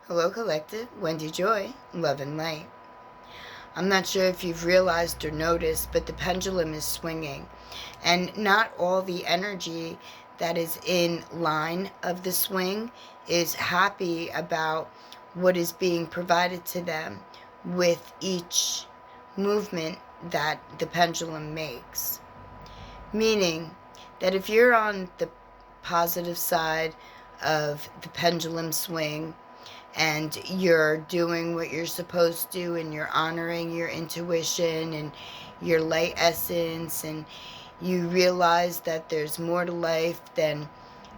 Hello, Collective. Wendy Joy, Love and Light. I'm not sure if you've realized or noticed, but the pendulum is swinging. And not all the energy that is in line of the swing is happy about what is being provided to them with each movement that the pendulum makes. Meaning that if you're on the positive side of the pendulum swing, and you're doing what you're supposed to, and you're honoring your intuition and your light essence, and you realize that there's more to life than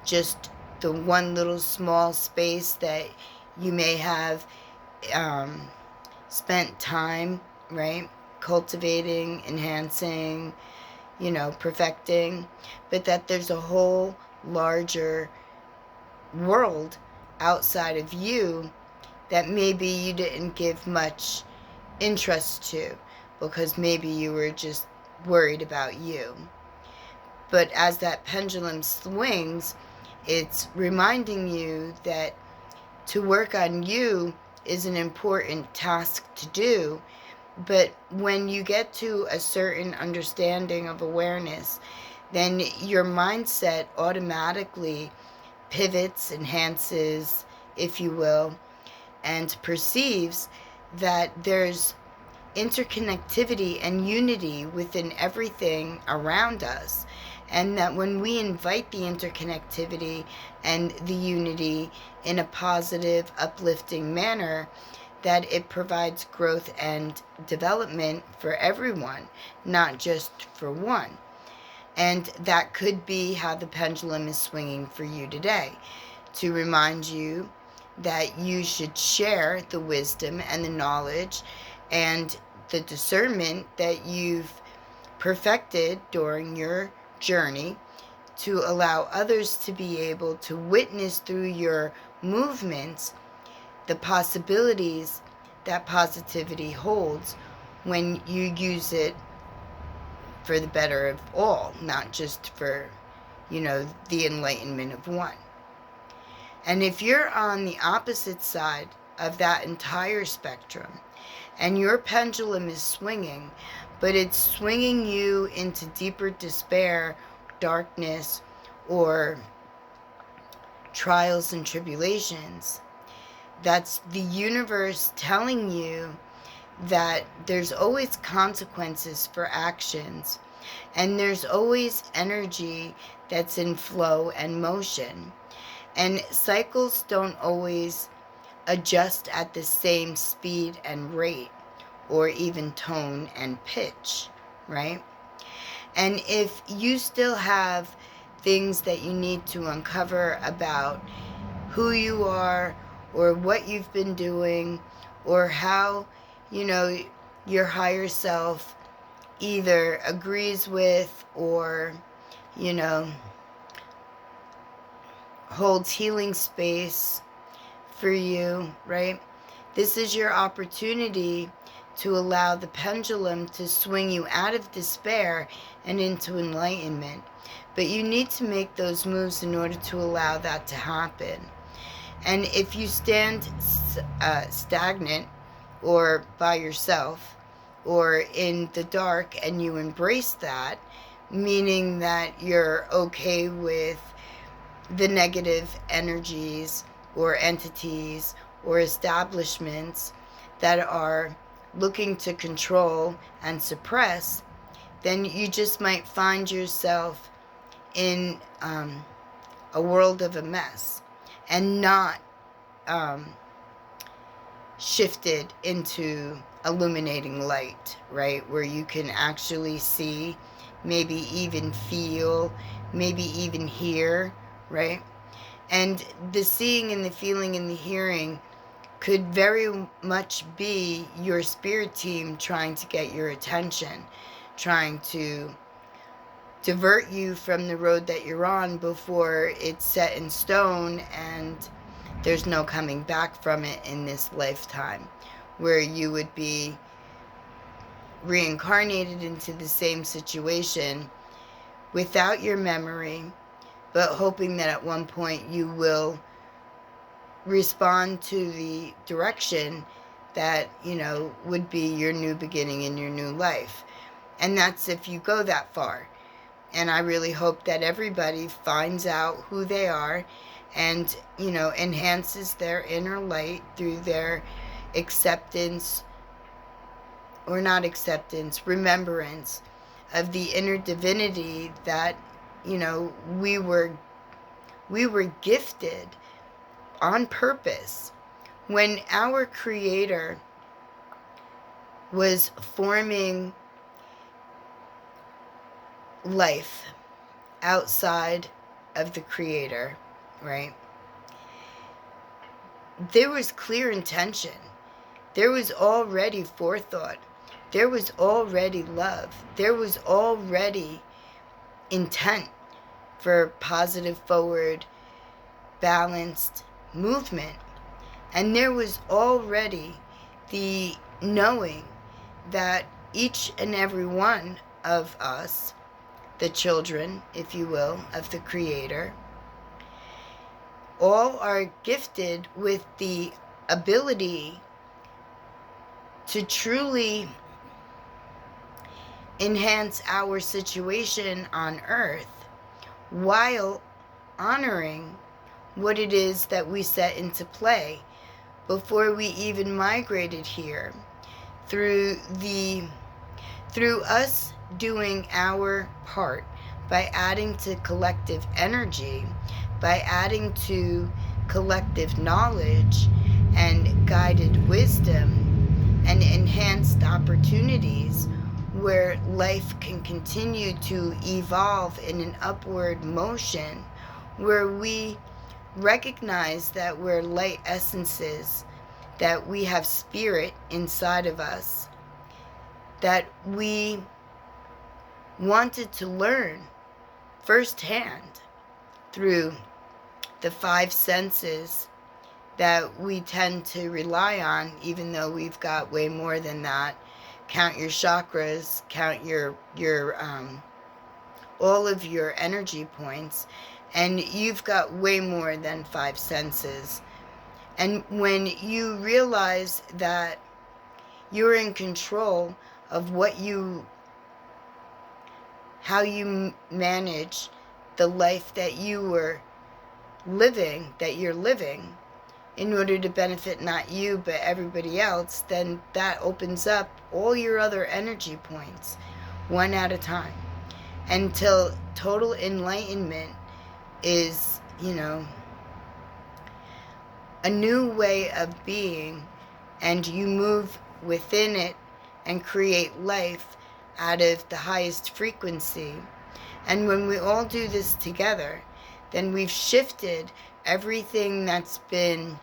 just the one little small space that you may have spent time, right, cultivating, enhancing, perfecting, but that there's a whole larger world outside of you that maybe you didn't give much interest to because maybe you were just worried about you. But as that pendulum swings, it's reminding you that to work on you is an important task to do. But when you get to a certain understanding of awareness, then your mindset automatically pivots, enhances, if you will, and perceives that there's interconnectivity and unity within everything around us. And that when we invite the interconnectivity and the unity in a positive, uplifting manner, that it provides growth and development for everyone, not just for one. And that could be how the pendulum is swinging for you today, to remind you that you should share the wisdom and the knowledge and the discernment that you've perfected during your journey, to allow others to be able to witness through your movements the possibilities that positivity holds when you use it for the better of all, not just for, the enlightenment of one. And if you're on the opposite side of that entire spectrum, and your pendulum is swinging, but it's swinging you into deeper despair, darkness, or trials and tribulations, that's the universe telling you that there's always consequences for actions, and there's always energy that's in flow and motion. And cycles don't always adjust at the same speed and rate, or even tone and pitch, right? And if you still have things that you need to uncover about who you are, or what you've been doing, or how, your higher self either agrees with or, holds healing space for you, right? This is your opportunity to allow the pendulum to swing you out of despair and into enlightenment. But you need to make those moves in order to allow that to happen. And if you stand stagnant, or by yourself, or in the dark, and you embrace that, meaning that you're okay with the negative energies or entities or establishments that are looking to control and suppress, then you just might find yourself in a world of a mess, and not shifted into illuminating light, right? Where you can actually see, maybe even feel, maybe even hear, right? And the seeing and the feeling and the hearing could very much be your spirit team trying to get your attention, trying to divert you from the road that you're on before it's set in stone and there's no coming back from it in this lifetime, where you would be reincarnated into the same situation without your memory, but hoping that at one point you will respond to the direction that, would be your new beginning in your new life. And that's if you go that far. And I really hope that everybody finds out who they are and, enhances their inner light through their acceptance, or not acceptance, remembrance of the inner divinity that, we were gifted on purpose. When our Creator was forming life outside of the Creator, right? There was clear intention. There was already forethought. There was already love. There was already intent for positive, forward, balanced movement. And there was already the knowing that each and every one of us, the children, if you will, of the Creator, all are gifted with the ability to truly enhance our situation on earth while honoring what it is that we set into play before we even migrated here, through us doing our part by adding to collective energy, by adding to collective knowledge and guided wisdom and enhanced opportunities, where life can continue to evolve in an upward motion, where we recognize that we're light essences, that we have spirit inside of us, that we wanted to learn firsthand through the five senses that we tend to rely on, even though we've got way more than that. Count your chakras, count your all of your energy points, and you've got way more than five senses. And when you realize that you're in control of how you manage the life that you're living, in order to benefit not you but everybody else, then that opens up all your other energy points one at a time, until total enlightenment is, a new way of being, and you move within it and create life out of the highest frequency. And when we all do this together, then we've shifted everything that's been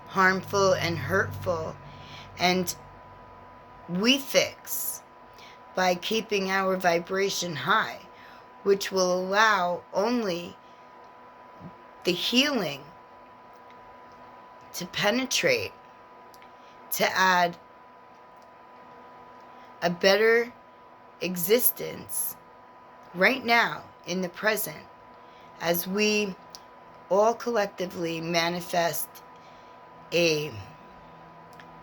harmful and hurtful, and we fix by keeping our vibration high, which will allow only the healing to penetrate, to add a better existence right now in the present, as we all collectively manifest a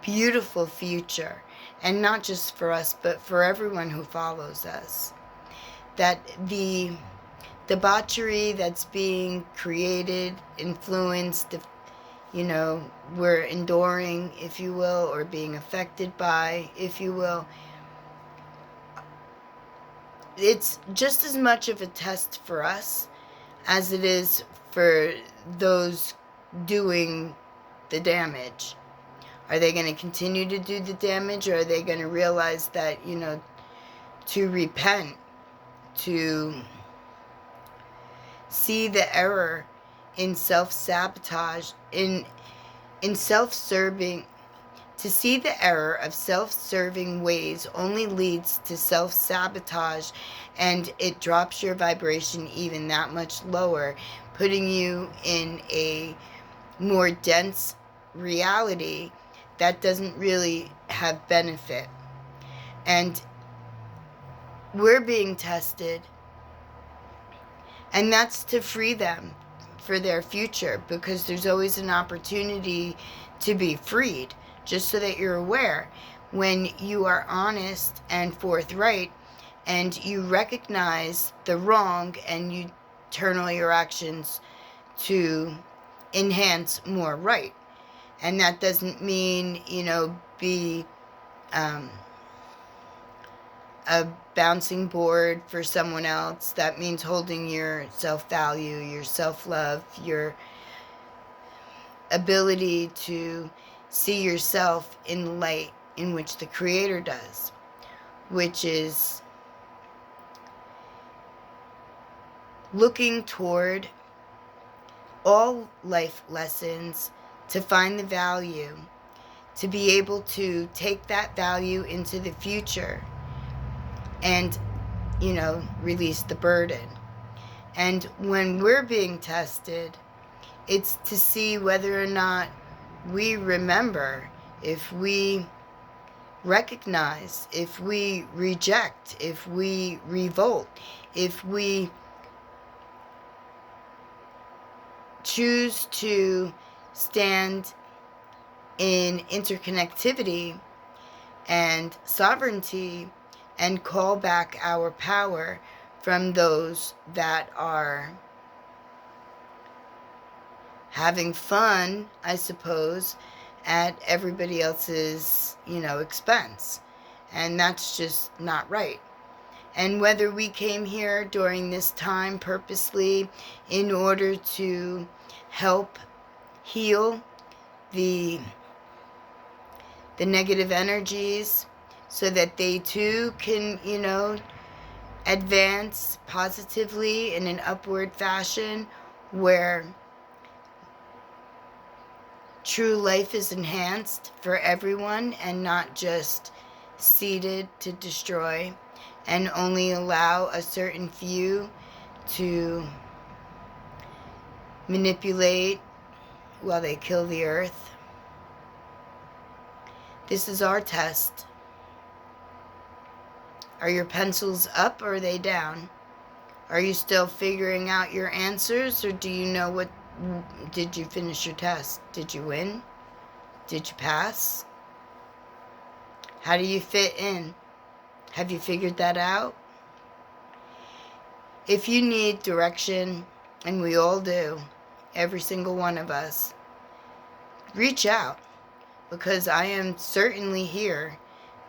beautiful future, and not just for us but for everyone who follows us. That the debauchery that's being created, influenced, we're enduring, if you will, or being affected by, if you will, it's just as much of a test for us as it is for those doing the damage. Are they going to continue to do the damage, or are they going to realize that, to repent, to see the error in self-sabotage, in self-serving, to see the error of self-serving ways only leads to self-sabotage, and it drops your vibration even that much lower, putting you in a more dense reality that doesn't really have benefit. And we're being tested, and that's to free them for their future, because there's always an opportunity to be freed. Just so that you're aware, when you are honest and forthright and you recognize the wrong and you turn all your actions to enhance more right. And that doesn't mean, be a bouncing board for someone else. That means holding your self-value, your self-love, your ability to see yourself in the light in which the Creator does, which is looking toward all life lessons to find the value, to be able to take that value into the future and, release the burden. And when we're being tested, it's to see whether or not we remember, if we recognize, if we reject, if we revolt, if we choose to stand in interconnectivity and sovereignty and call back our power from those that are having fun, I suppose, at everybody else's, expense. And that's just not right. And whether we came here during this time purposely in order to help heal the negative energies so that they too can, advance positively in an upward fashion where true life is enhanced for everyone and not just seeded to destroy, and only allow a certain few to manipulate while they kill the earth. This is our test. Are your pencils up or are they down? Are you still figuring out your answers, or do you know did you finish your test? Did you win? Did you pass? How do you fit in? Have you figured that out? If you need direction, and we all do, every single one of us, reach out, because I am certainly here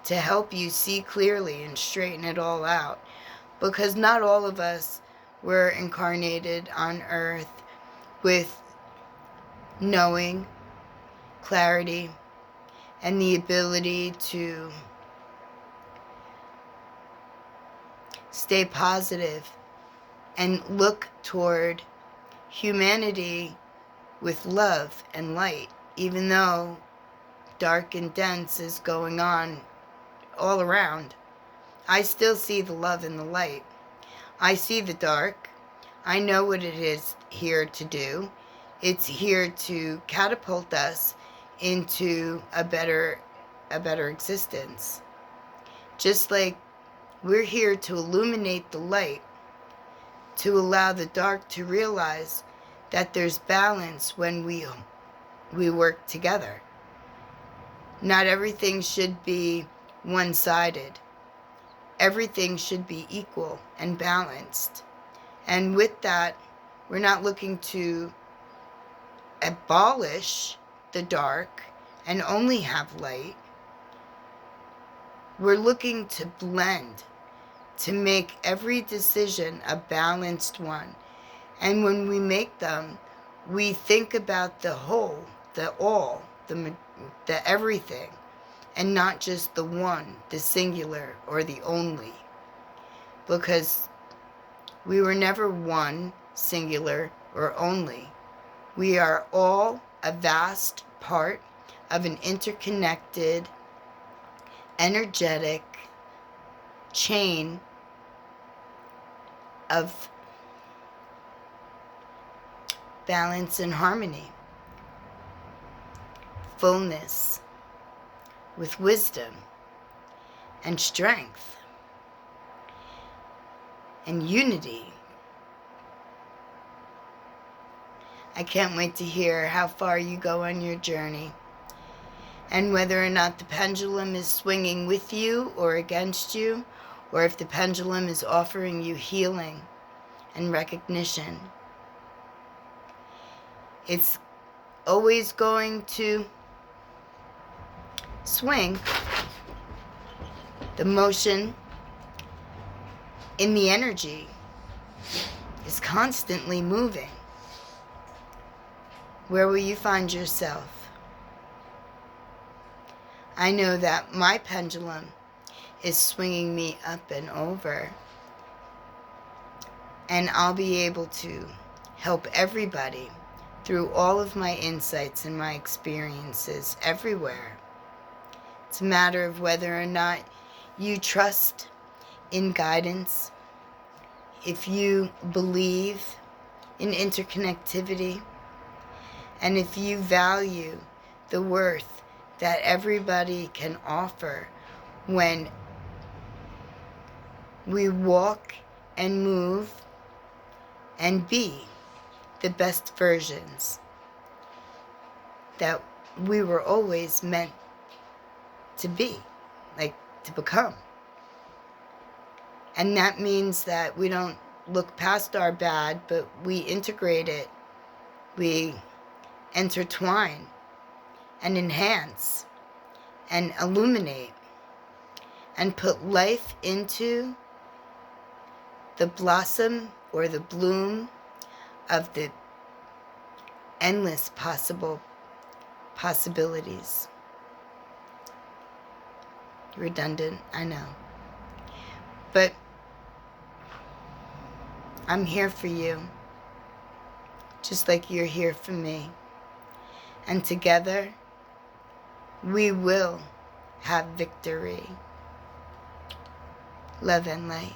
to help you see clearly and straighten it all out. Because not all of us were incarnated on earth with knowing, clarity, and the ability to stay positive and look toward humanity with love and light, even though dark and dense is going on all around. I still see the love and the light. I see the dark. I know what it is here to do. It's here to catapult us into a better existence. Just like we're here to illuminate the light, to allow the dark to realize that there's balance when we work together. Not everything should be one-sided. Everything should be equal and balanced. And with that, we're not looking to abolish the dark and only have light. We're looking to blend, to make every decision a balanced one. And when we make them, we think about the whole, the all, the everything, and not just the one, the singular, or the only. Because we were never one, singular, or only. We are all a vast part of an interconnected, energetic chain of balance and harmony, fullness, with wisdom and strength and unity I can't wait to hear how far you go on your journey, and whether or not the pendulum is swinging with you or against you, or if the pendulum is offering you healing and recognition. It's always going to swing. The motion in the energy is constantly moving. Where will you find yourself? I know that my pendulum is swinging me up and over, and I'll be able to help everybody through all of my insights and my experiences everywhere. It's a matter of whether or not you trust in guidance, if you believe in interconnectivity, and if you value the worth that everybody can offer when we walk and move and be the best versions that we were always meant to be, like to become. And that means that we don't look past our bad, but we integrate it. We intertwine and enhance and illuminate and put life into the blossom or the bloom of the endless possibilities. Redundant, I know. But I'm here for you, just like you're here for me. And together, we will have victory. Love and light.